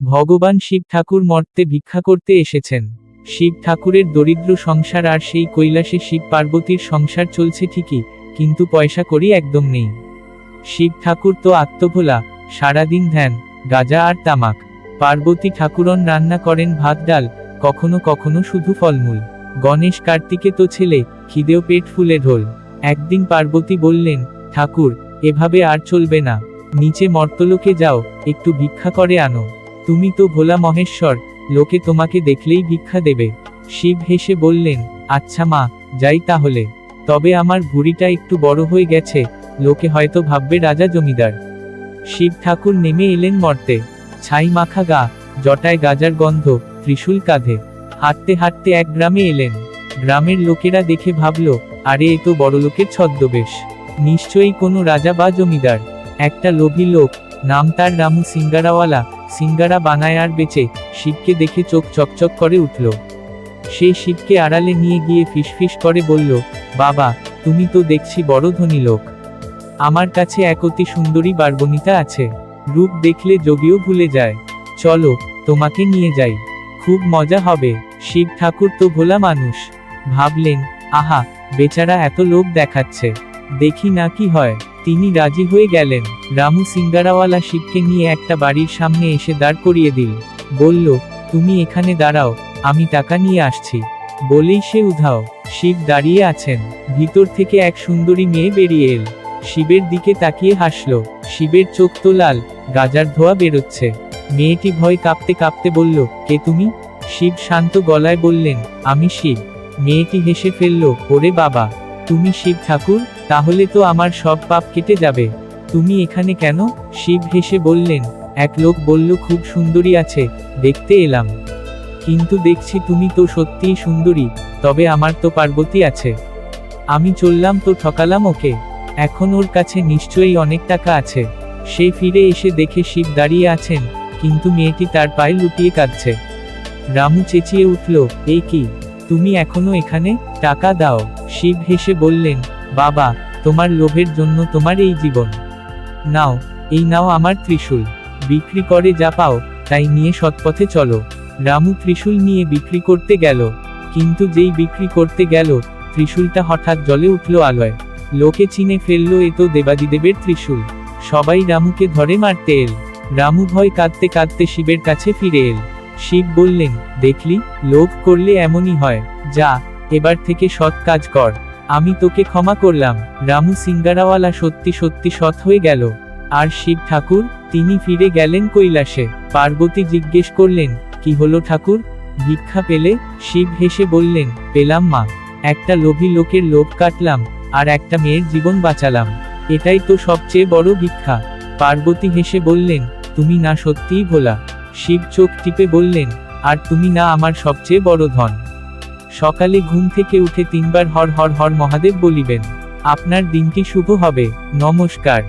ভগবান শিব ঠাকুর মর্তে ভিক্ষা করতে এসেছেন। শিব ঠাকুরের দরিদ্র সংসার আর সেই কৈলাসে শিব পার্বতীর সংসার চলছে ঠিকই, কিন্তু পয়সা কড়ি একদম নেই। শিব ঠাকুর তো আত্মভোলা, সারাদিন ধ্যান, গাঁজা আর তামাক। পার্বতী ঠাকুরন রান্না করেন ভাত ডাল, কখনো কখনো শুধু ফলমূল। গণেশ কার্তিকে তো ছেলে, খিদেও পেট ফুলে ঢোল। একদিন পার্বতী বললেন, ঠাকুর, এভাবে আর চলবে না, নিচে মর্তলোকে যাও, একটু ভিক্ষা করে আনো। তুমি তো ভোলা মহেশ্বর, লোকে তোমাকে দেখলেই ভিক্ষা দেবে। শিব হেসে বললেন, আচ্ছা মা, যাই তাহলে। তবে আমার ভুঁড়িটা একটু বড় হয়ে গেছে, লোকে হয়তো ভাববে রাজা জমিদার। শিব ঠাকুর নেমে এলেন মর্তে, ছাই মাখা গা, জটায় গাজার গন্ধ, ত্রিশূল কাঁধে। হাঁটতে হাঁটতে এক গ্রামে এলেন। গ্রামের লোকেরা দেখে ভাবল, আরে এ তো বড়লোকের ছদ্মবেশ, নিশ্চয়ই কোনো রাজা বা জমিদার। একটা লোভী লোক, নাম তার রামু সিঙ্গারাওয়ালা, সিঙ্গারা বানায় আর বেচে। শিবকে দেখে চোখ চকচক করে উঠল। সে শিবকে আড়ালে নিয়ে গিয়ে ফিসফিস করে বলল, বাবা, তুমি তো দেখছি বড় ধনী লোক। আমার কাছে এক অতি সুন্দরী বারবনিতা আছে, রূপ দেখলে যোগীও ভুলে যায়। চলো, তোমাকে নিয়ে যাই, খুব মজা হবে। শিব ঠাকুর তো ভোলা মানুষ, ভাবলেন, আহা, বেচারা এত লোভ দেখাচ্ছে, দেখি না কি হয়। তিনি রাজি হয়ে গেলেন। রামু সিঙ্গারাওয়ালা শিবকে নিয়ে একটা বাড়ির সামনে এসে দাঁড় করিয়ে দিল। বলল, তুমি এখানে দাঁড়াও, আমি টাকা নিয়ে আসছি। বলেই সে উধাও। শিব দাঁড়িয়ে আছেন। ভিতর থেকে এক সুন্দরী মেয়ে বেরিয়ে এল। শিবের দিকে তাকিয়ে হাসল। শিবের চোখ তো লাল, গাজার ধোয়া বেরোচ্ছে। মেয়েটি ভয় কাঁপতে কাঁপতে বলল, কে তুমি? শিব শান্ত গলায় বললেন, আমি শিব। মেয়েটি হেসে ফেলল, ওরে বাবা, তুমি শিব ঠাকুর? তাহলে তো আমার সব পাপ কেটে যাবে। তুমি এখানে কেন? শিব হেসে বললেন, এক লোক বলল খুব সুন্দরী আছে, দেখতে এলাম। কিন্তু দেখছি তুমি তো সত্যিই সুন্দরী, তবে আমার তো পার্বতী আছে। আমি চললাম তো ঠকালাম ওকে। এখন ওর কাছে নিশ্চয়ই অনেক টাকা আছে। সে ফিরে এসে দেখে শিব দাঁড়িয়ে আছেন, কিন্তু মেয়েটি তার পায়ে লুটিয়ে কাঁদছে। রামু চেঁচিয়ে উঠল, এই কি, তুমি এখনো এখানে? টাকা দাও। শিব হেসে বললেন, বাবা, তোমার লোভের জন্য তোমার এই জীবন। নাও, এই নাও আমার ত্রিশূল, বিক্রি করে যা পাও তাই নিয়ে সৎপথে চলো। রামু ত্রিশূল নিয়ে বিক্রি করতে গেল, কিন্তু যেই বিক্রি করতে গেল, ত্রিশূলটা হঠাৎ জ্বলে উঠল আলোয়। লোকে চিনে ফেলল, এ তো দেবাদিদেবের ত্রিশূল। সবাই রামুকে ধরে মারতে এল। রামু ভয় কাঁদতে কাঁদতে শিবের কাছে ফিরে এল। শিব বললেন, দেখলি, লোভ করলে এমনই হয়, যা, এবার থেকে সৎ কাজ কর, আমি তোকে ক্ষমা করলাম। রামু সিঙ্গারাওয়ালা সত্যি সত্যি সৎ হয়ে গেল। আর শিব ঠাকুর, তিনি ফিরে গেলেন কৈলাসে। পার্বতী জিজ্ঞেস করলেন, কি হলো ঠাকুর, ভিক্ষা পেলে? শিব হেসে বললেন, পেলাম মা, একটা লোভী লোকের লোভ কাটলাম, আর একটা মেয়ের জীবন বাঁচালাম, এটাই তো সবচেয়ে বড় ভিক্ষা। পার্বতী হেসে বললেন, তুমি না সত্যিই ভোলা। শিব চোখ টিপে বললেন, আর তুমি না আমার সবচেয়ে বড় ধন। সকালে ঘুম থেকে উঠে 3 বার হর হর হর মহাদেব বলিবেন। আপনার দিনটি শুভ হবে। নমস্কার।